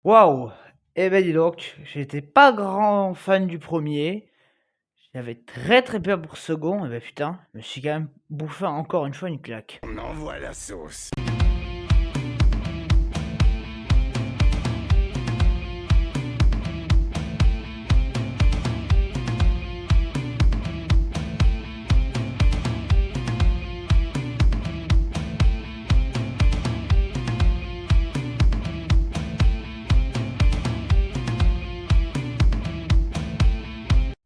Waouh! Eh ben dis donc, j'étais pas grand fan du premier. J'avais très, très peur pour ce second et bah, putain, je me suis quand même bouffé encore une fois une claque. On envoie la sauce.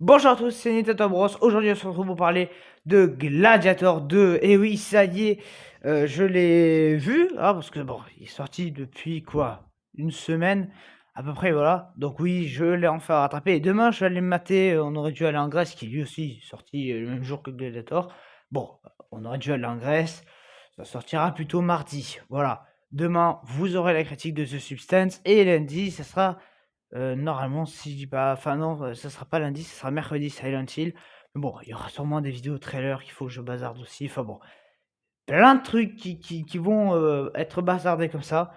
Bonjour à tous, c'est Nintendo Bros. Aujourd'hui, on se retrouve pour parler de Gladiator 2. Et oui, ça y est, je l'ai vu, parce que bon, il est sorti depuis quoi? Une semaine à peu près, voilà. Donc oui, je l'ai enfin rattrapé. Et demain, je vais aller me mater. On aurait dû aller en Grèce, qui lui aussi est sorti le même jour que Gladiator. Bon, on aurait dû aller en Grèce. Ça sortira plutôt mardi. Voilà. Demain, vous aurez la critique de The Substance. Et lundi, ça sera normalement, si je dis pas enfin non, ça sera pas lundi, ça sera mercredi Silent Hill. Mais bon, il y aura sûrement des vidéos trailers qu'il faut que je bazarde aussi. Enfin bon, plein de trucs qui vont, être bazardés comme ça.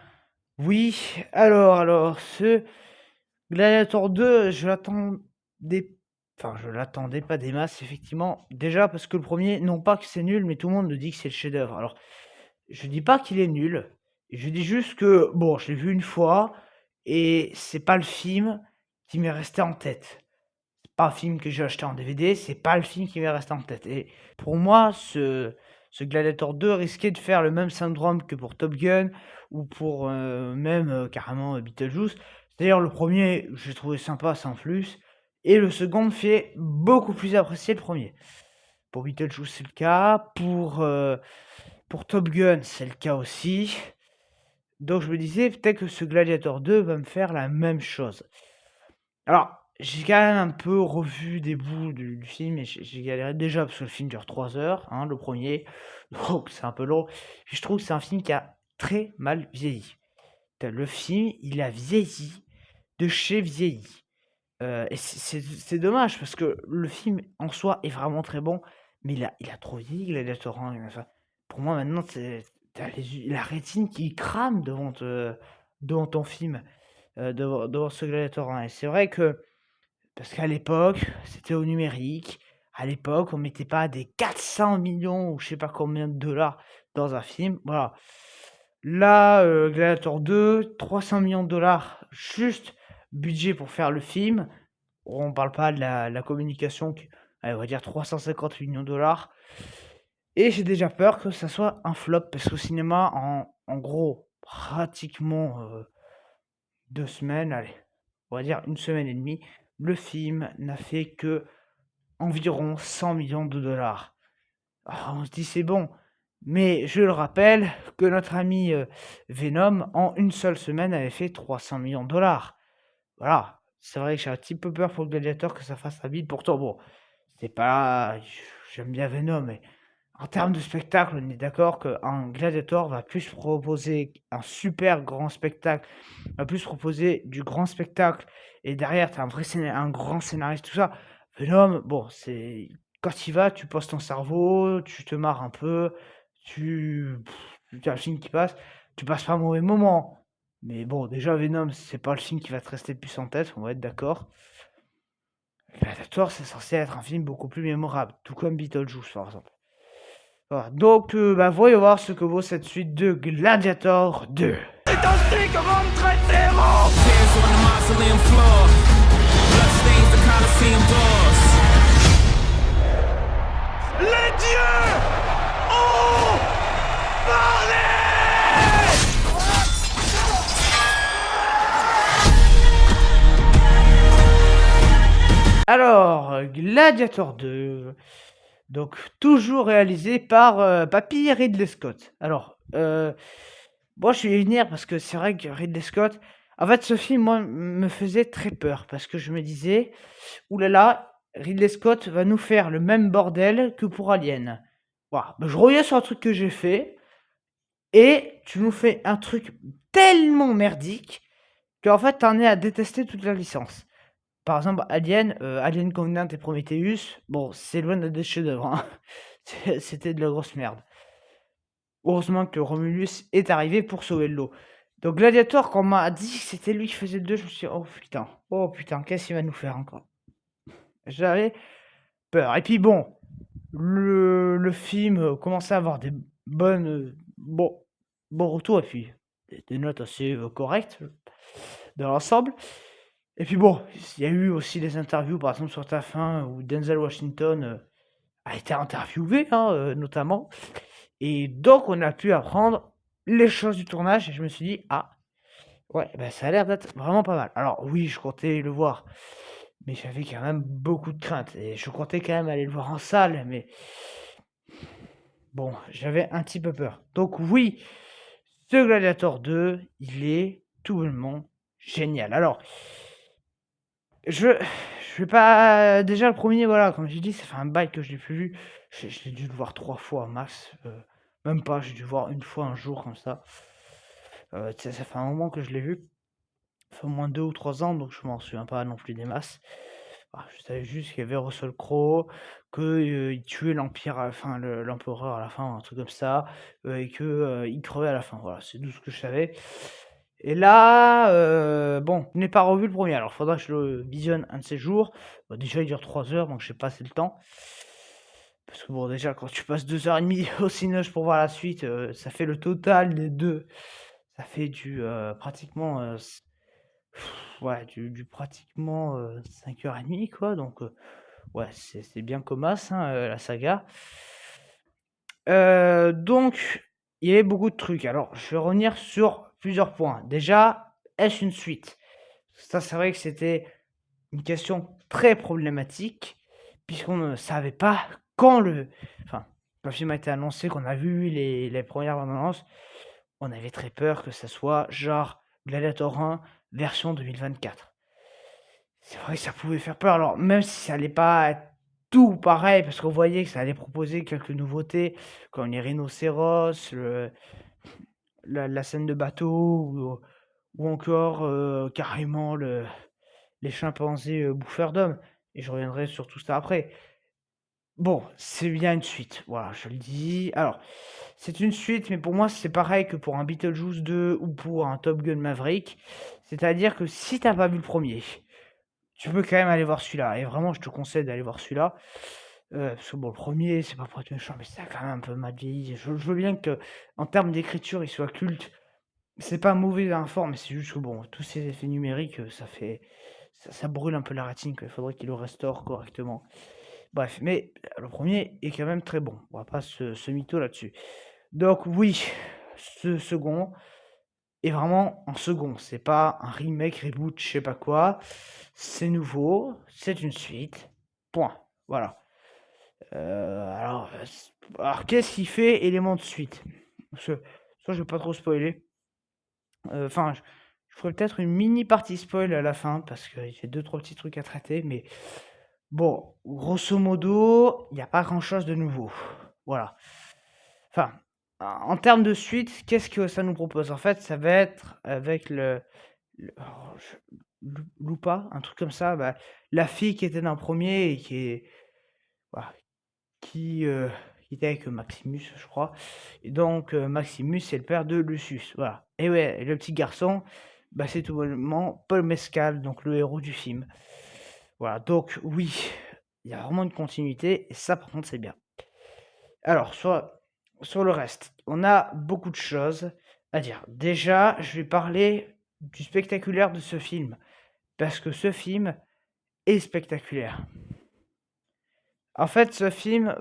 Oui, alors, ce Gladiator 2, je l'attendais pas des masses effectivement. Déjà parce que le premier, non pas que c'est nul, mais tout le monde me dit que c'est le chef-d'œuvre. Alors, je dis pas qu'il est nul, je dis juste que, bon, je l'ai vu une fois et c'est pas le film qui m'est resté en tête. C'est pas un film que j'ai acheté en DVD, c'est pas le film qui m'est resté en tête. Et pour moi, ce Gladiator 2 risquait de faire le même syndrome que pour Top Gun ou pour même carrément Beetlejuice. D'ailleurs, le premier, j'ai trouvé sympa sans plus, et le second me fait beaucoup plus apprécier le premier. Pour Beetlejuice, c'est le cas. Pour Top Gun, c'est le cas aussi. Donc je me disais, peut-être que ce Gladiator 2 va me faire la même chose. Alors, j'ai quand même un peu revu des bouts du film et j'ai galéré déjà parce que le film dure 3 heures, hein, le premier. Donc c'est un peu long. Puis je trouve que c'est un film qui a très mal vieilli. Le film, il a vieilli de chez vieilli. Et c'est dommage parce que le film en soi est vraiment très bon, mais il a trop vieilli Gladiator 1. Enfin, pour moi maintenant, t'as la rétine qui crame devant ton film, devant ce Gladiator 1. Et c'est vrai que, parce qu'à l'époque, c'était au numérique, à l'époque, on mettait pas des 400 millions ou je sais pas combien de dollars dans un film, voilà. Là, Gladiator 2, 300 millions de dollars, juste budget pour faire le film. On parle pas de la communication qui, allez, on va dire 350 millions de dollars. Et j'ai déjà peur que ça soit un flop parce qu'au cinéma, en gros, pratiquement 2 semaines, allez, on va dire une semaine et demie, le film n'a fait que environ 100 millions de dollars. Ah, on se dit c'est bon, mais je le rappelle que notre ami Venom, en une seule semaine, avait fait 300 millions de dollars. Voilà, c'est vrai que j'ai un petit peu peur pour le Gladiator que ça fasse un bide. Pourtant, bon, c'est pas. J'aime bien Venom, mais en termes de spectacle, on est d'accord qu'un Gladiator va plus proposer un super grand spectacle, va plus proposer du grand spectacle, et derrière, tu as un grand scénariste, tout ça. Venom, bon, c'est. Quand tu y vas, tu poses ton cerveau, tu te marres un peu, tu as un film qui passe, tu passes pas un mauvais moment. Mais bon, déjà, Venom, c'est pas le film qui va te rester le plus en tête, on va être d'accord. Gladiator, c'est censé être un film beaucoup plus mémorable, tout comme Beetlejuice, par exemple. Voilà. Donc, voyons voir ce que vaut cette suite de Gladiator 2. C'est ainsi que rentre zéro. Tears on the mausoleum floor. Bloodstains the Colosseum doors. Les dieux ont parlé. Alors, Gladiator 2, donc toujours réalisé par Papy Ridley Scott. Alors, moi je vais y venir parce que c'est vrai que Ridley Scott, en fait ce film moi me faisait très peur parce que je me disais, oulala, Ridley Scott va nous faire le même bordel que pour Alien. Voilà. Je reviens sur un truc que j'ai fait et tu nous fais un truc tellement merdique qu'en fait t'en es à détester toute la licence. Par exemple, Alien Covenant et Prometheus, bon, c'est loin d'être des chefs-d'œuvre, hein. C'était de la grosse merde. Heureusement que Romulus est arrivé pour sauver le lot. Donc Gladiator, quand on m'a dit que c'était lui qui faisait le 2, je me suis dit: oh putain, qu'est-ce qu'il va nous faire encore?» J'avais peur et puis bon, le film, commençait à avoir des bonnes, bons retours et puis des notes assez, correctes, dans l'ensemble et puis bon, il y a eu aussi des interviews, par exemple sur TF1 où Denzel Washington, a été interviewé, hein, notamment et donc on a pu apprendre les choses du tournage et je me suis dit: «Ah, ouais, bah, ça a l'air d'être vraiment pas mal». Alors oui, je comptais le voir, mais j'avais quand même beaucoup de craintes et je comptais quand même aller le voir en salle, mais bon, j'avais un petit peu peur. Donc oui, ce Gladiator 2, il est tout bonnement génial. Alors, je je vais pas déjà le premier, voilà, comme j'ai dit, ça fait un bail que je l'ai plus vu. J'ai dû le voir 3 fois max, même pas, j'ai dû le voir une fois un jour comme ça. Tu sais, ça fait un moment que je l'ai vu. Ça fait au moins 2 ou 3 ans, donc je m'en souviens pas non plus des masses. Ah, je savais juste qu'il y avait Russell Crowe, que, il tuait l'empire à la fin, l'empereur à la fin, un truc comme ça, et que, il crevait à la fin. Voilà, c'est tout ce que je savais et là, bon, je n'ai pas revu le premier. Alors faudra que je le visionne un de ces jours. Bah, déjà il dure 3 heures, donc j'ai pas assez le temps. Parce que bon, déjà quand tu passes 2 heures et demie au cinoche pour voir la suite, ça fait le total des 2. Ça fait du, pratiquement, ouais, du pratiquement, 5h30 quoi, donc ouais, c'est bien comasse, hein, la saga. Donc il y avait beaucoup de trucs. Alors je vais revenir sur plusieurs points. Déjà, est-ce une suite? Ça, c'est vrai que c'était une question très problématique, puisqu'on ne savait pas quand enfin, quand le film a été annoncé, qu'on a vu les premières bandes annonces, on avait très peur que ça soit genre Gladiator 1 version 2024. C'est vrai que ça pouvait faire peur. Alors, même si ça allait pas être tout pareil, parce qu'on voyait que ça allait proposer quelques nouveautés, comme les rhinocéros, la scène de bateau, ou encore carrément les chimpanzés bouffeurs d'hommes. Et je reviendrai sur tout ça après. Bon, c'est bien une suite, voilà, je le dis. Alors, c'est une suite, mais pour moi, c'est pareil que pour un Beetlejuice 2 ou pour un Top Gun Maverick. C'est-à-dire que si t'as pas vu le premier, tu peux quand même aller voir celui-là et vraiment je te conseille d'aller voir celui-là. Parce que bon, le premier c'est pas pour être méchant, mais ça a quand même un peu mal vieilli. Je veux bien qu'en termes d'écriture, il soit culte. C'est pas mauvais dans la forme, mais c'est juste que bon, tous ces effets numériques, ça brûle un peu la rétine, quoi. Il faudrait qu'il le restaure correctement. Bref, mais le premier est quand même très bon. On va pas se mytho là-dessus. Donc oui, ce second est vraiment en second. C'est pas un remake, reboot, je sais pas quoi. C'est nouveau, c'est une suite. Point. Voilà. Alors qu'est-ce qui fait élément de suite? Parce que ça, je vais pas trop spoiler. Enfin, je ferai peut-être une mini partie spoil à la fin parce que j'ai 2-3 petits trucs à traiter, mais bon, grosso modo, il y a pas grand-chose de nouveau. Voilà. Enfin, en termes de suite, qu'est-ce que ça nous propose? En fait, ça va être avec oh, Lupa, un truc comme ça, bah, la fille qui était dans le premier et voilà, qui était avec Maximus, je crois. Et donc, Maximus, c'est le père de Lucius. Voilà. Et ouais, et le petit garçon, bah, c'est tout bonnement Paul Mescal, donc le héros du film. Voilà. Donc, oui, il y a vraiment une continuité. Et ça, par contre, c'est bien. Alors, sur le reste, on a beaucoup de choses à dire. Déjà, je vais parler du spectaculaire de ce film. Parce que ce film est spectaculaire. En fait, ce film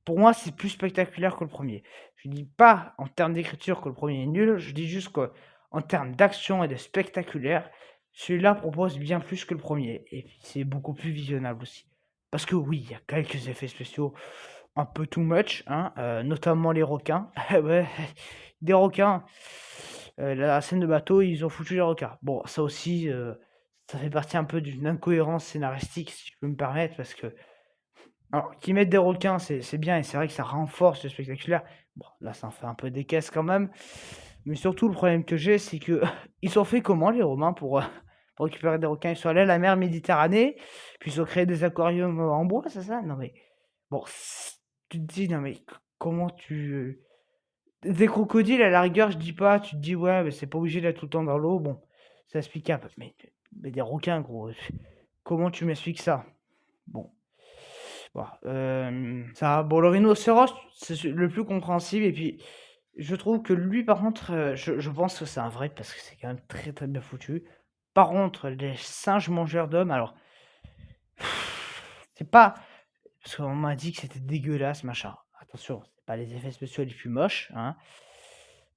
pour moi, c'est plus spectaculaire que le premier. Je dis pas en termes d'écriture que le premier est nul, je dis juste qu'en termes d'action et de spectaculaire, celui-là propose bien plus que le premier. Et puis, c'est beaucoup plus visionnable aussi. Parce que oui, il y a quelques effets spéciaux un peu too much, hein, notamment les requins. Ouais, des requins. La scène de bateau, ils ont foutu les requins. Bon, ça aussi, ça fait partie un peu d'une incohérence scénaristique, si je peux me permettre, parce que alors, qu'ils mettent des requins, c'est bien et c'est vrai que ça renforce le spectaculaire. Bon, là, ça en fait un peu des caisses quand même. Mais surtout, le problème que j'ai, c'est que ils ont fait comment les Romains pour récupérer des requins? Ils sont allés à la mer Méditerranée, puis ils ont créé des aquariums en bois, c'est ça? Non mais bon, tu te dis, non mais comment tu Des crocodiles, à la rigueur, je dis pas, tu te dis: «Ouais, mais c'est pas obligé d'être tout le temps dans l'eau», bon, c'est explicable. Mais des requins, gros, comment tu m'expliques ça? Bon, voilà, ça bon, le rhinocéros, c'est le plus compréhensible et puis je trouve que lui, par contre, je pense que c'est un vrai parce que c'est quand même très, très bien foutu. Par contre, les singes mangeurs d'hommes, alors, c'est pas parce qu'on m'a dit que c'était dégueulasse, machin. Attention, c'est pas les effets spéciaux les plus moches, hein.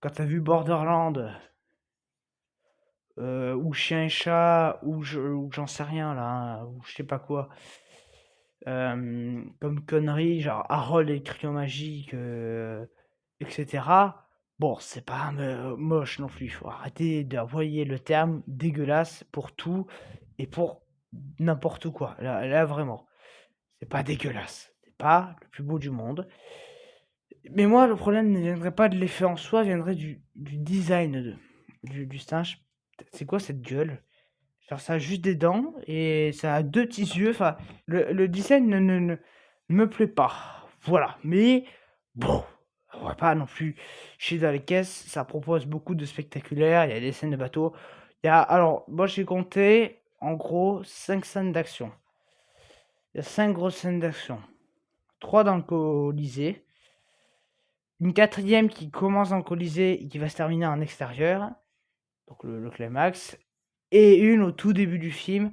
Quand tu as vu Borderland, ou Chien et Chat, ou j'en sais rien là, hein, ou je sais pas quoi, comme conneries, genre Harold et le crayon magique, et cetera. Bon, c'est pas moche non plus, il faut arrêter d'envoyer le terme dégueulasse pour tout et pour n'importe quoi. Là vraiment, c'est pas dégueulasse, c'est pas le plus beau du monde. Mais moi, le problème ne viendrait pas de l'effet en soi, viendrait du design du singe. C'est quoi cette gueule? Genre, ça a juste des dents et ça a 2 petits yeux. Enfin, le design ne me plaît pas. Voilà. Mais bon, on va pas non plus chier dans les caisses. Ça propose beaucoup de spectaculaire. Il y a des scènes de bateau. Il y a, alors, moi j'ai compté en gros 5 scènes d'action. Il y a 5 grosses scènes d'action. 3 dans le Colisée. Une quatrième qui commence dans le Colisée et qui va se terminer en extérieur. Donc le climax. Et une au tout début du film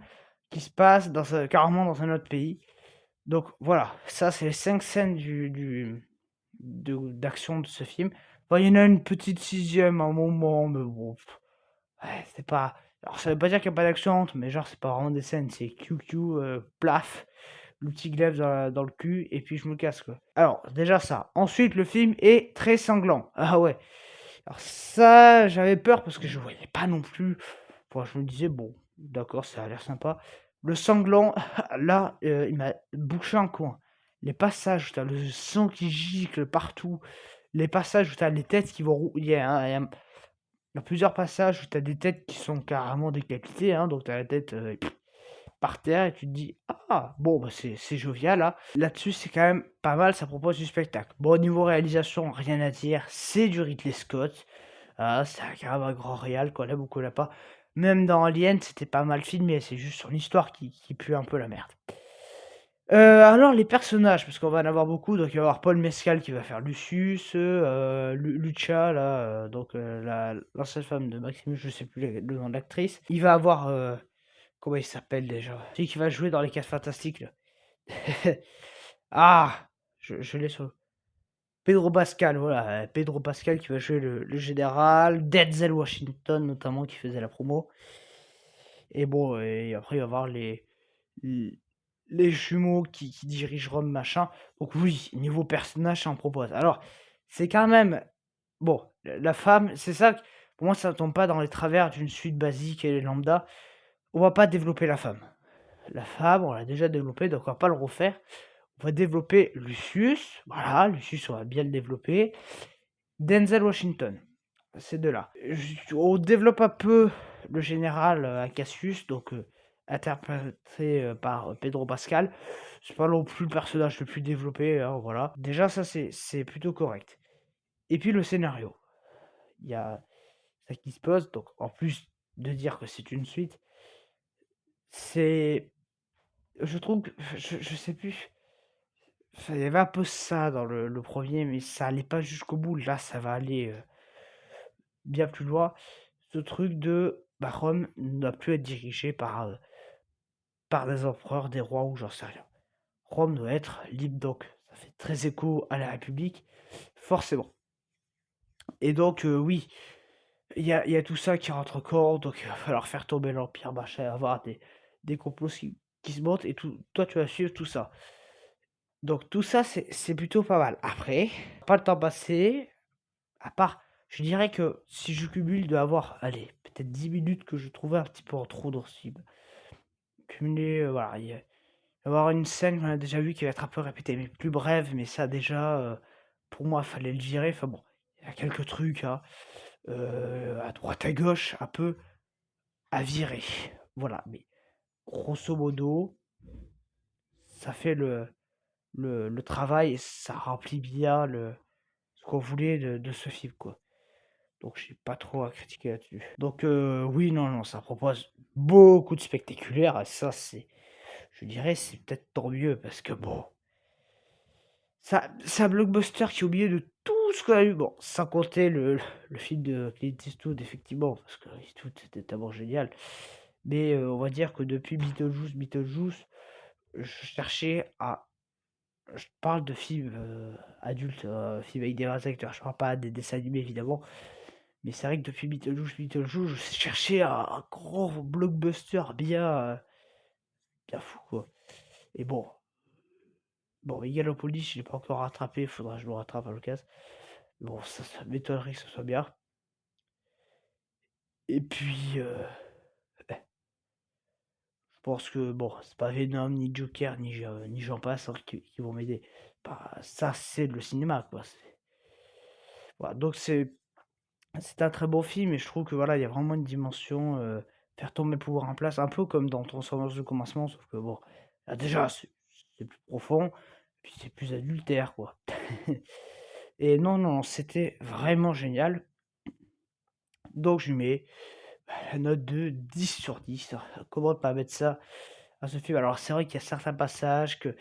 qui se passe carrément dans un autre pays. Donc voilà, ça c'est les 5 scènes d'action de ce film. Bon, il y en a une petite sixième à un moment, mais bon, ouais, c'est pas... Alors ça veut pas dire qu'il n'y a pas d'action, mais genre c'est pas vraiment des scènes, c'est QQ, plaf, le petit glaive dans le cul, et puis je me casse quoi. Alors déjà ça. Ensuite le film est très sanglant. Ah ouais. Alors ça, j'avais peur parce que je voyais pas non plus. Bon, je me disais, bon, d'accord, ça a l'air sympa. Le sanglant, là, il m'a bouché un coin. Les passages où t'as le sang qui gicle partout, les passages où t'as les têtes qui vont... il y a plusieurs passages où t'as des têtes qui sont carrément décapitées, hein, donc t'as la tête par terre et tu te dis, ah, bon, bah, c'est jovial, là. Là-dessus, c'est quand même pas mal, ça propose du spectacle. Bon, au niveau réalisation, rien à dire, c'est du Ridley Scott. Ah, c'est quand même un grand réal, qu'on l'aime ou qu'on l'a pas. Même dans Alien, c'était pas mal filmé, c'est juste son histoire qui pue un peu la merde. Alors les personnages, parce qu'on va en avoir beaucoup, donc il va y avoir Paul Mescal qui va faire Lucius, Lucia là, donc l'ancienne femme de Maximus, je sais plus le nom de l'actrice. Il va avoir, comment il s'appelle déjà? Celui qui va jouer dans Les 4 Fantastiques là. Ah! Je l'ai sur Pedro Pascal, voilà, Pedro Pascal qui va jouer le général, Denzel Washington notamment qui faisait la promo. Et bon, et après il va y avoir les jumeaux qui dirigent Rome, machin. Donc oui, niveau personnage, ça en propose. Alors, c'est quand même... Bon, la femme, c'est ça, pour moi, ça ne tombe pas dans les travers d'une suite basique et lambda. On va pas développer la femme. La femme, on l'a déjà développée, donc on va pas le refaire. On va développer Lucius, voilà, Lucius, on va bien le développer. Denzel Washington, ces deux-là. On développe un peu le général Cassius, donc interprété par Pedro Pascal. C'est pas non plus le personnage le plus développé, hein, voilà. Déjà, ça, c'est plutôt correct. Et puis le scénario. Il y a ça qui se pose, donc en plus de dire que c'est une suite, c'est... Je trouve que... Je sais plus... Il y avait un peu ça dans le premier, mais ça allait pas jusqu'au bout. Là, ça va aller bien plus loin. Ce truc de bah, Rome ne doit plus être dirigé par des empereurs, des rois ou j'en sais rien. Rome doit être libre, donc ça fait très écho à la République, forcément. Et donc, oui, il y a tout ça qui rentre en compte, donc il va falloir faire tomber l'Empire, machin, avoir des complots qui se montent, et tout, toi tu vas suivre tout ça. Donc tout ça, c'est plutôt pas mal. Après, pas le temps passé, à part, je dirais que si je cumule, il doit avoir, allez, peut-être 10 minutes que je trouvais un petit peu en trop dans ce film. Cumuler, voilà, il va y avoir une scène qu'on a déjà vue qui va être un peu répétée, mais plus brève, mais ça déjà, pour moi, fallait le virer. Enfin bon, il y a quelques trucs, hein, à droite à gauche, un peu à virer. Voilà, mais grosso modo, ça fait le travail et ça remplit bien ce qu'on voulait de ce film, quoi. Donc j'ai pas trop à critiquer là-dessus. Donc oui, non, non, ça propose beaucoup de spectaculaire et ça, je dirais, c'est peut-être tant mieux parce que bon, ça c'est un blockbuster qui est au milieu de tout ce qu'on a eu. Bon, sans compter le film de Clint Eastwood, effectivement, parce que Eastwood, c'était tellement génial. Mais on va dire que depuis Beetlejuice, je cherchais à je parle de films, adultes, films avec des vrais acteurs. Je parle pas des dessins animés, évidemment. Mais c'est vrai que depuis Beetlejuice, je cherchais un gros blockbuster bien fou, quoi. Et bon, Megalopolis, je l'ai pas encore rattrapé, faudra que je le rattrape à l'occasion. Bon, ça m'étonnerait que ce soit bien. Et puis, je pense que, bon, c'est pas Venom, ni Joker, ni j'en passe hein, qui vont m'aider. Bah, ça, c'est le cinéma, quoi. Voilà, donc c'est un très beau film et je trouve que voilà, il y a vraiment une dimension, faire tomber le pouvoir en place, un peu comme dans Transformers: Le Commencement, sauf que bon, là déjà c'est plus profond, puis c'est plus adultère, quoi. Et non, non, c'était vraiment génial. Donc je lui mets, la note de 10/10. Comment ne pas mettre ça à ce film? Alors c'est vrai qu'il y a certains passages que,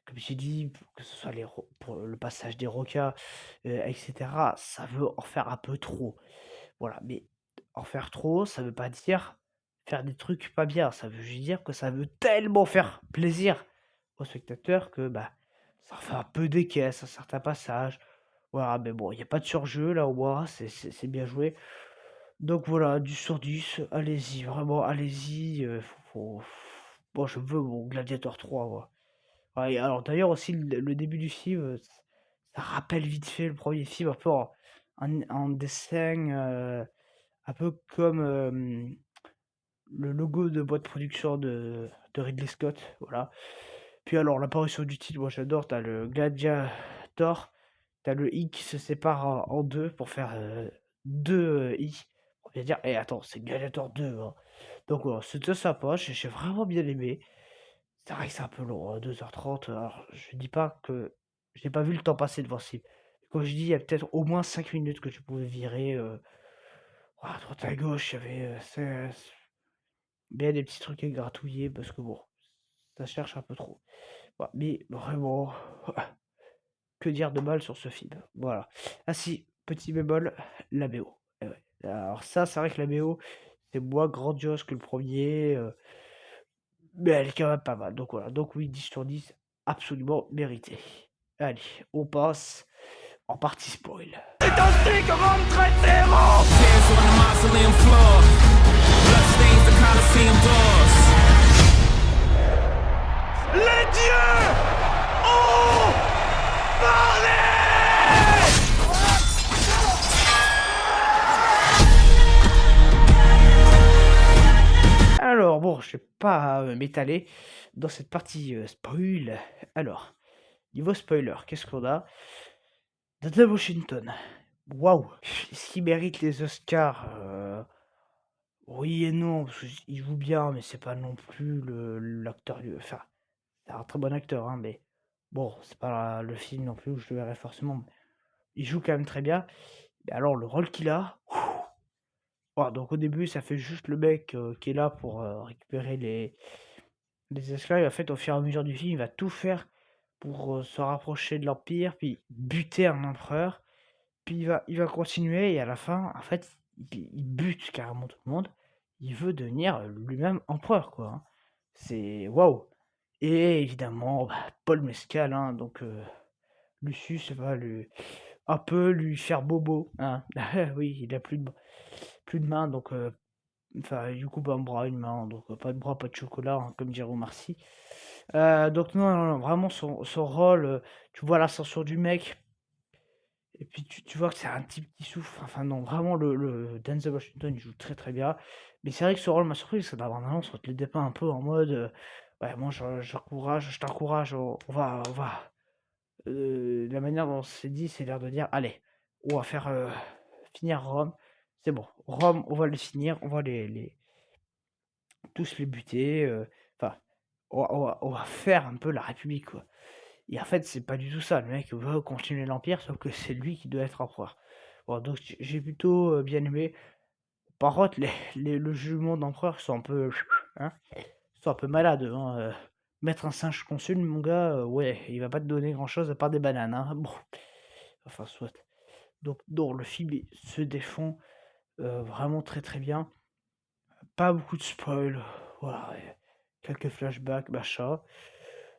comme j'ai dit, que ce soit pour le passage des Roca, et cetera, ça veut en faire un peu trop. Voilà, mais en faire trop, ça veut pas dire faire des trucs pas bien. Ça veut juste dire que ça veut tellement faire plaisir aux spectateurs que, bah, ça refait un peu des caisses à certains passages. Voilà, mais bon, il y a pas de surjeu là au moins, c'est bien joué. Donc voilà, 10/10, allez-y, vraiment allez-y, bon, je veux mon Gladiator 3 moi. Ouais, et alors d'ailleurs aussi le début du film, ça rappelle vite fait le premier film un peu en dessin, un peu comme, le logo de boîte de production de Ridley Scott, voilà. Puis alors l'apparition du titre, moi j'adore, t'as le Gladiator, t'as le I qui se sépare en 2 pour faire, 2 I. On va dire: «Eh attends, c'est Gladiator 2 hein». Donc voilà, c'était sympa, j'ai vraiment bien aimé. C'est vrai que c'est un peu long, hein, 2h30, alors je dis pas que j'ai pas vu le temps passer devant ce film. Quand je dis, il y a peut-être au moins 5 minutes que tu pouvais virer, à droite à gauche, il y avait, bien des petits trucs à gratouiller parce que bon, ça cherche un peu trop. Voilà, mais vraiment, que dire de mal sur ce film? Voilà. Ah si, petit bémol, la BO. Eh ouais. Alors ça, c'est vrai que la BO, c'est moins grandiose que le premier, mais elle est quand même pas mal. Donc voilà, donc oui, 10/10, absolument mérité. Allez, on passe en partie spoil. C'est ainsi que Rome traite ses mots. Tears on the mausoleum floor. Bloodstains the Colosseum doors. Les dieux ont parlé. Alors bon, je vais pas m'étaler dans cette partie spoil. Alors, niveau spoiler, qu'est-ce qu'on a? Denzel Washington. Waouh! Est-ce qu'il mérite les Oscars? Oui et non, parce qu'il joue bien, mais c'est pas non plus l'acteur. Enfin, c'est un très bon acteur, hein, mais bon, c'est pas le film non plus où je le verrais forcément. Il joue quand même très bien. Mais alors, le rôle qu'il a. Ouah, donc au début, ça fait juste le mec qui est là pour récupérer les esclaves. Et en fait, au fur et à mesure du film, il va tout faire pour se rapprocher de l'Empire, puis buter un empereur. Puis il va continuer et à la fin, en fait, il bute carrément tout le monde. Il veut devenir lui-même empereur, quoi, hein. C'est waouh! Et évidemment, bah, Paul Mescal, hein, donc Lucius va un peu lui faire bobo, hein. Oui, il a plus de main, donc enfin, du coup, pas un bras, une main, donc pas de bras, pas de chocolat, hein, comme dirait Omar Sy. Donc non, non, non, vraiment son rôle, tu vois l'ascension du mec. Et puis tu vois que c'est un type qui souffre. Enfin non, vraiment le Denzel Washington, il joue très, très bien. Mais c'est vrai que ce rôle m'a surpris parce que dans la bande annonce, on te le dépeint un peu en mode, «Ouais, moi je t'encourage, on va» la manière dont c'est dit, c'est l'air de dire: «Allez, on va faire, finir Rome. C'est bon, Rome, on va le finir, on va les tous les buter, enfin, on va faire un peu la République, quoi». et en fait, c'est pas du tout ça. Le mec veut continuer l'Empire, sauf que c'est lui qui doit être empereur. Bon, donc j'ai plutôt, bien aimé. Par contre, les le jugement d'empereur sont un peu, hein, sont un peu malades, hein, mettre un singe consul, mon gars, ouais, il va pas te donner grand-chose à part des bananes, hein. Bon, enfin soit. Donc non, le film il se défend, vraiment très, très bien. Pas beaucoup de spoil, voilà, quelques flashbacks, machin.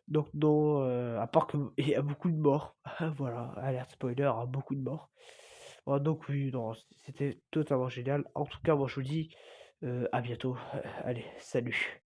Donc non, à part que il y a beaucoup de morts. Voilà, alerte spoiler, hein, beaucoup de morts. Voilà, donc oui, non, c'était totalement génial. En tout cas, moi je vous dis, à bientôt. Allez, salut.